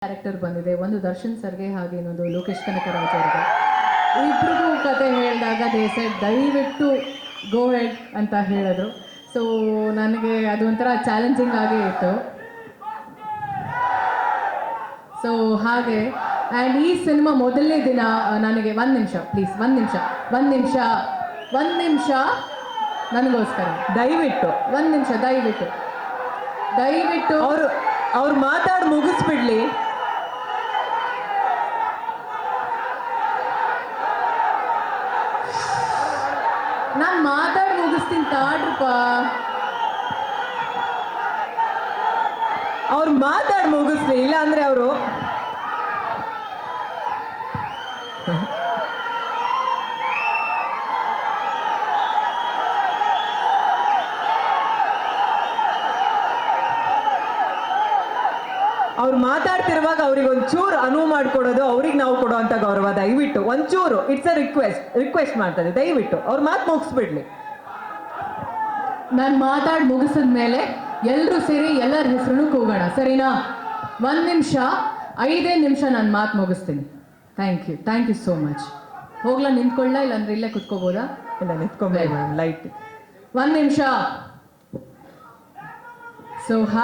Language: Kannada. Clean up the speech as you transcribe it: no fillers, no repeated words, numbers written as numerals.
ಕ್ಯಾರೆಕ್ಟರ್ ಬಂದಿದೆ. ಒಂದು ದರ್ಶನ್ ಸರ್ಗೆ ಹಾಗೆ ಇನ್ನೊಂದು ಲೋಕೇಶ್ ಕನಕರಾಜ್ ಅವರಿಗೆ. ಇಬ್ಬರಿಗೂ ಕತೆ ಹೇಳಿದಾಗ ದೇ ಸೆಡ್ ದಯವಿಟ್ಟು ಗೋ ಹೆಡ್ ಅಂತ ಹೇಳಿದ್ರು. ಸೊ ನನಗೆ ಅದು ಒಂಥರ ಚಾಲೆಂಜಿಂಗ್ ಆಗೇ ಇತ್ತು. ಸೊ ಹಾಗೆ ಆ್ಯಂಡ್ ಈ ಸಿನಿಮಾ ಮೊದಲನೇ ದಿನ ನನಗೆ ಒಂದು ನಿಮಿಷ ಪ್ಲೀಸ್, ಒಂದು ನಿಮಿಷ ನನಗೋಸ್ಕರ ದಯವಿಟ್ಟು ಒಂದು ನಿಮಿಷ ದಯವಿಟ್ಟು ಅವ್ರು ಮಾತಾಡಿ ಮುಗಿಸ್ಬಿಡ್ಲಿ. ನಾನು ಮಾತಾಡಿ ಮುಗಿಸ್ತೀನಿ ತಾಡ್ರಪ್ಪ. ಅವ್ರು ಮಾತಾಡಿ ಮುಗಿಸ್ಲಿ, ಇಲ್ಲ ಅಂದ್ರೆ ಅವರು ಮಾತಾಡ್ತಿರುವಾಗ ಅವ್ರಿಗೆ ಒಂಚೂರು ಅನುವು ಮಾಡಿಕೊಡೋದು, ಅವ್ರಿಗೆ ನಾವು ಕೊಡುವಂತ ಗೌರವ. ದಯವಿಟ್ಟು ಒಂಚೂರು, ಇಟ್ಸ್ ಅ ರಿಕ್ವೆಸ್ಟ್ ಮಾಡ್ತಾರೆ, ದಯವಿಟ್ಟು ಅವ್ರ ಮಾತು ಮುಗಿಸ್ಬಿಡ್ಲಿ. ನಾನು ಮಾತಾಡಿ ಮುಗಿಸಿದ್ಮೇಲೆ ಎಲ್ಲರೂ ಸೇರಿ ಎಲ್ಲರ ಹೆಸರು ಕೂಗೋಣ, ಸರಿನಾ? 1 ನಿಮಿಷ, 5 ನಿಮಿಷ ನಾನು ಮಾತು ಮುಗಿಸ್ತೀನಿ. Thank you so much. ಹೋಗ್ಲಾ, ನಿಂತ್ಕೊಳ್ಳ ಇಲ್ಲಾಂದ್ರೆ ಇಲ್ಲೇ ಕುತ್ಕೋಬೋದಾ? ಇಲ್ಲ, ನಿಂತ್ಕೊಂಬೇಡಿ ಲೈಟ್. 1 ನಿಮಿಷ. ಸೊ